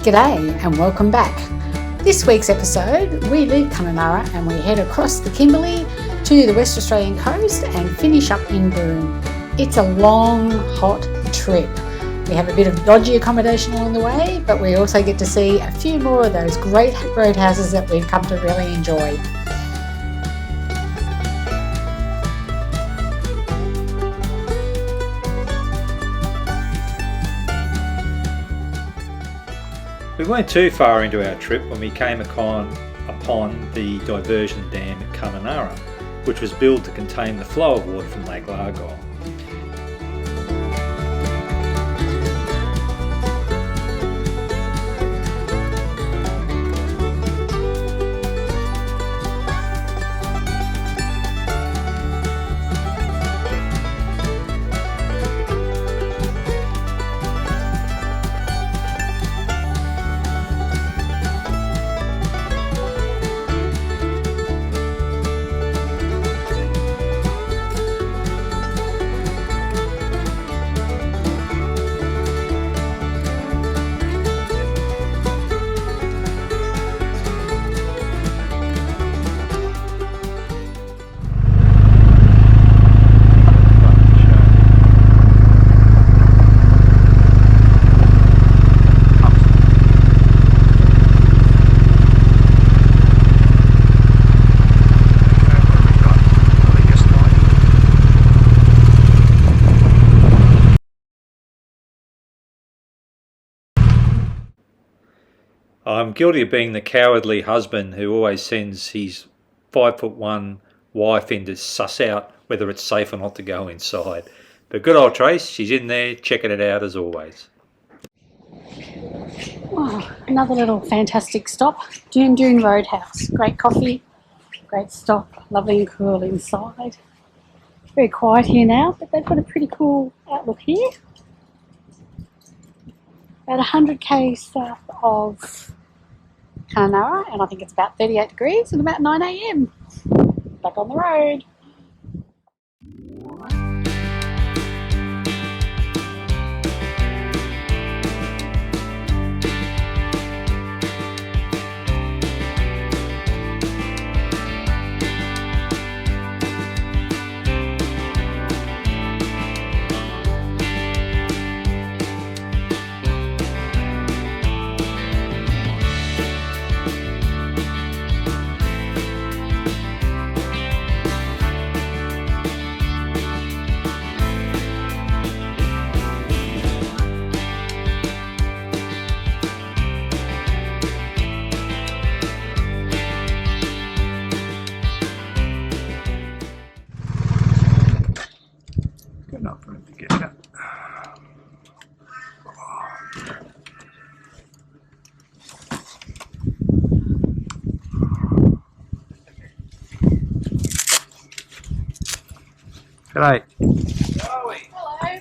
G'day and welcome back. This week's episode, we leave Kununurra and we head across the Kimberley to the West Australian coast and finish up in Broome. It's a long, hot trip. We have a bit of dodgy accommodation along the way, but we also get to see a few more of those great roadhouses that we've come to really enjoy. We weren't too far into our trip when we came upon the diversion dam at Kununurra, which was built to contain the flow of water from Lake Largol. I'm guilty of being the cowardly husband who always sends his 5'1" wife in to suss out whether it's safe or not to go inside. But good old Trace, she's in there checking it out as always. Oh, another little fantastic stop, Doon Roadhouse. Great coffee, great stop, lovely and cool inside. Very quiet here now, but they've got a pretty cool outlook here. About 100 km south of Kununurra, and I think it's about 38 degrees and about 9 a.m. Back on the road. Not for him to get out. G'day. How are we? Hello.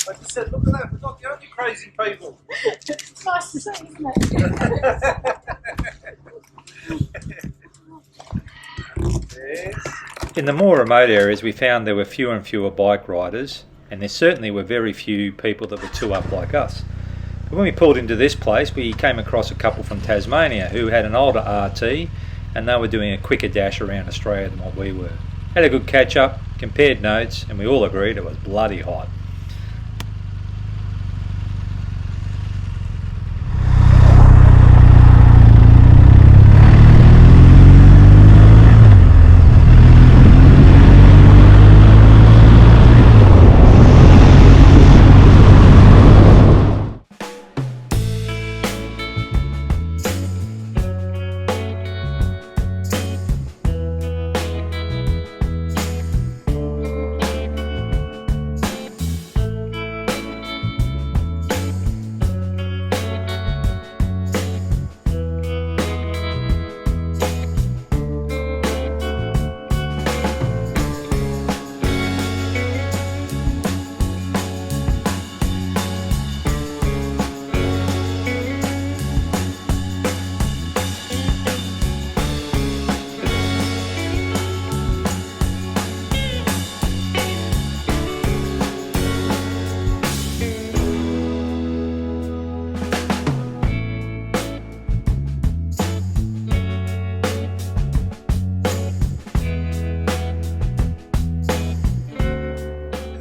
Like I said, look at that, we're not the only crazy people. It's nice to see, isn't it? Yes. In the more remote areas we found there were fewer and fewer bike riders, and there certainly were very few people that were two up like us. But when we pulled into this place we came across a couple from Tasmania who had an older RT and they were doing a quicker dash around Australia than what we were. Had a good catch up, compared notes, and we all agreed it was bloody hot.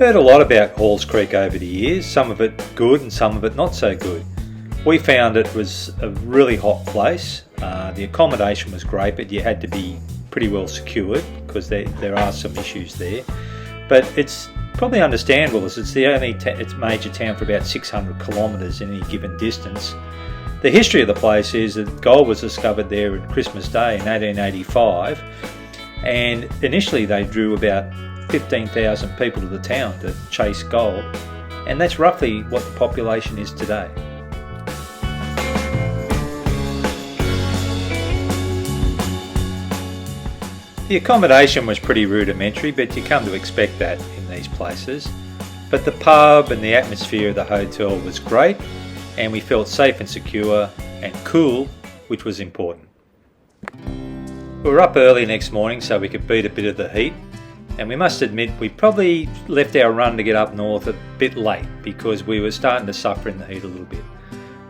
heard a lot about Halls Creek over the years, some of it good and some of it not so good. We found it was a really hot place. The accommodation was great, but you had to be pretty well secured because there are some issues there. But it's probably understandable as it's the only it's major town for about 600 kilometres in any given distance. The history of the place is that gold was discovered there on Christmas Day in 1885, and initially they drew about 15,000 people to the town to chase gold, and that's roughly what the population is today. The accommodation was pretty rudimentary, but you come to expect that in these places. But the pub and the atmosphere of the hotel was great, and we felt safe and secure and cool, which was important. We were up early next morning so we could beat a bit of the heat, and we must admit we probably left our run to get up north a bit late because we were starting to suffer in the heat a little bit.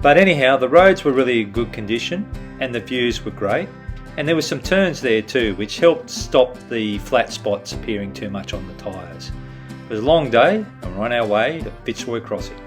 But anyhow, the roads were really in good condition and the views were great, and there were some turns there too which helped stop the flat spots appearing too much on the tyres. It was a long day and we're on our way to Fitzroy Crossing.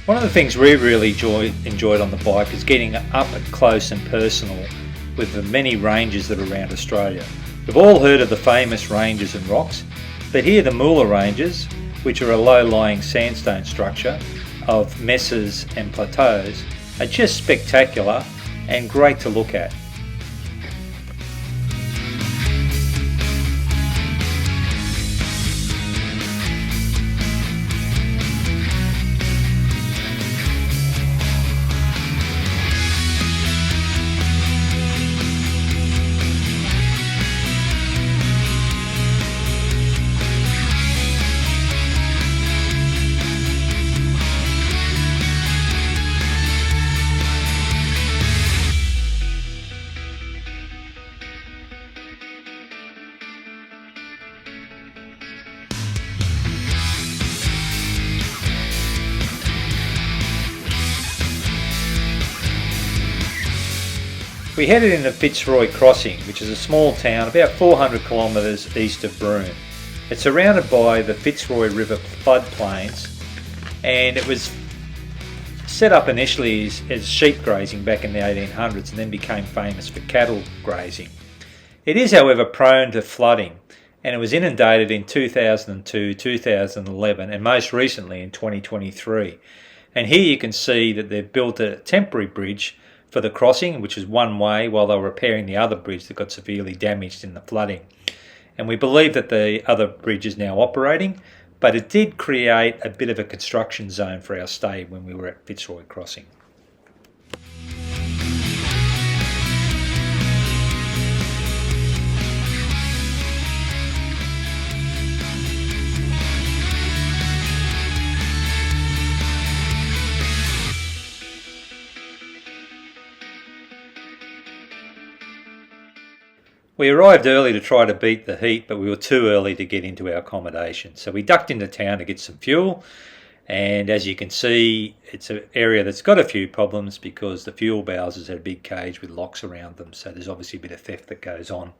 One of the things we really enjoyed on the bike is getting up close and personal with the many ranges that are around Australia. We've all heard of the famous ranges and rocks, but here the Willare Ranges, which are a low-lying sandstone structure of mesas and plateaus, are just spectacular and great to look at. We headed into Fitzroy Crossing, which is a small town about 400 kilometres east of Broome. It's surrounded by the Fitzroy River floodplains, and it was set up initially as sheep grazing back in the 1800s and then became famous for cattle grazing. It is, however, prone to flooding, and it was inundated in 2002, 2011 and most recently in 2023. And here you can see that they've built a temporary bridge for the crossing, which is one way, while they were repairing the other bridge that got severely damaged in the flooding. And we believe that the other bridge is now operating, but it did create a bit of a construction zone for our stay when we were at Fitzroy Crossing. We arrived early to try to beat the heat, but we were too early to get into our accommodation. So we ducked into town to get some fuel, and as you can see, it's an area that's got a few problems because the fuel bowsers had a big cage with locks around them, so there's obviously a bit of theft that goes on.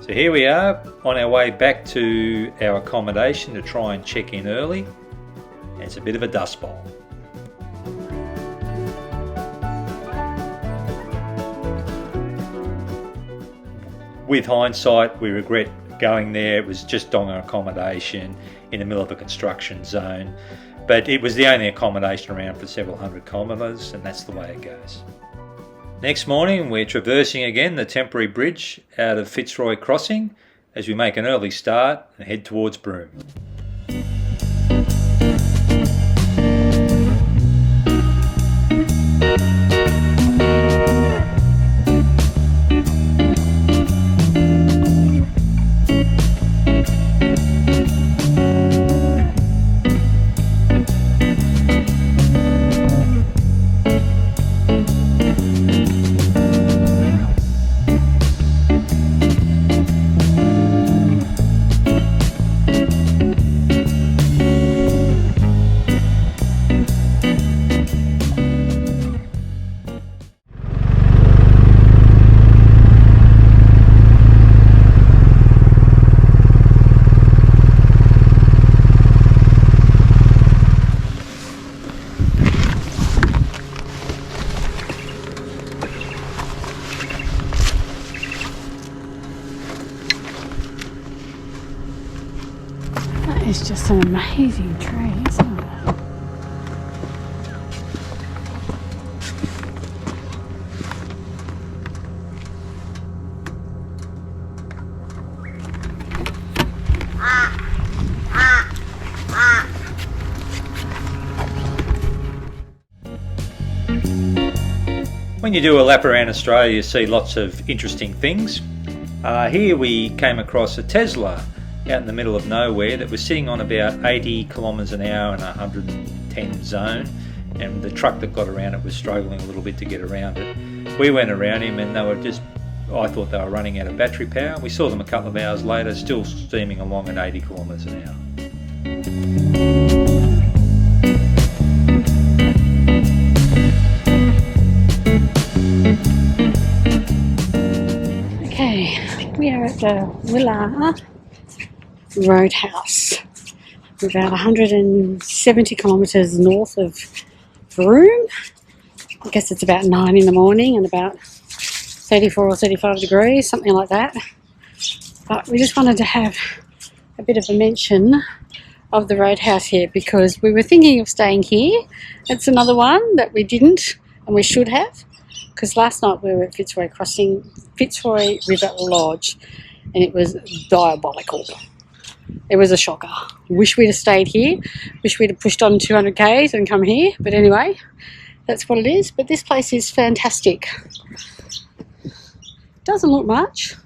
So here we are on our way back to our accommodation to try and check in early. And it's a bit of a dust bowl. With hindsight, we regret going there. It was just dong accommodation in the middle of a construction zone. But it was the only accommodation around for several hundred kilometres, and that's the way it goes. Next morning, we're traversing again the temporary bridge out of Fitzroy Crossing as we make an early start and head towards Broome. It's just an amazing tree, isn't it? When you do a lap around Australia, you see lots of interesting things. Here we came across a Tesla out in the middle of nowhere that was sitting on about 80 kilometres an hour in a 110 zone, and the truck that got around it was struggling a little bit to get around it. We went around him and they were just, I thought they were running out of battery power. We saw them a couple of hours later still steaming along at 80 kilometres an hour. Okay, we are at the Willare Roadhouse. We're about 170 kilometres north of Broome. I guess it's about 9 in the morning and about 34 or 35 degrees, something like that. But we just wanted to have a bit of a mention of the Roadhouse here because we were thinking of staying here. It's another one that we didn't and we should have, because last night we were at Fitzroy Crossing, Fitzroy River Lodge, and it was diabolical. It was a shocker. Wish we'd have stayed here. Wish we'd have pushed on 200 k's and come here. But anyway, that's what it is. But this place is fantastic. Doesn't look much.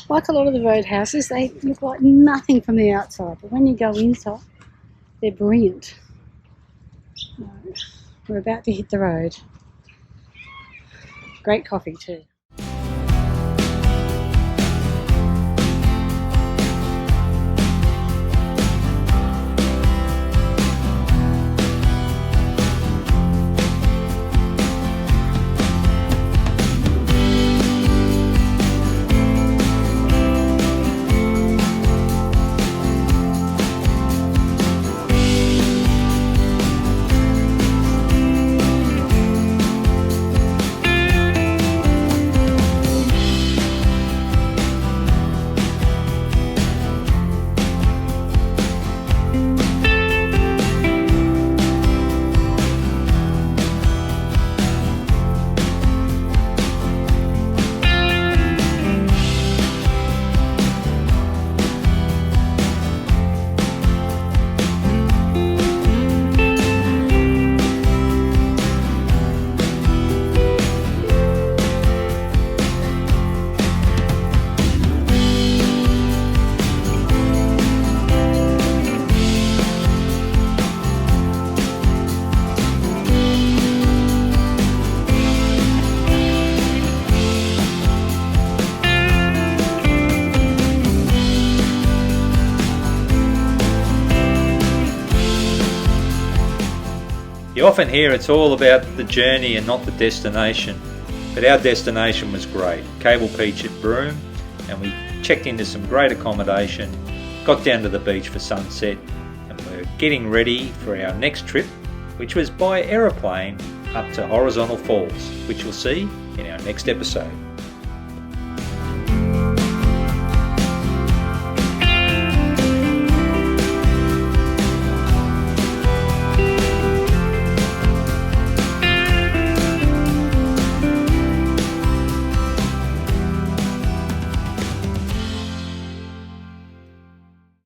Like a lot of the roadhouses, they look like nothing from the outside. But when you go inside, they're brilliant. We're about to hit the road. Great coffee too. You often hear it's all about the journey and not the destination, but our destination was great. Cable Beach at Broome, and we checked into some great accommodation, got down to the beach for sunset, and we're getting ready for our next trip, which was by aeroplane up to Horizontal Falls, which you'll see in our next episode.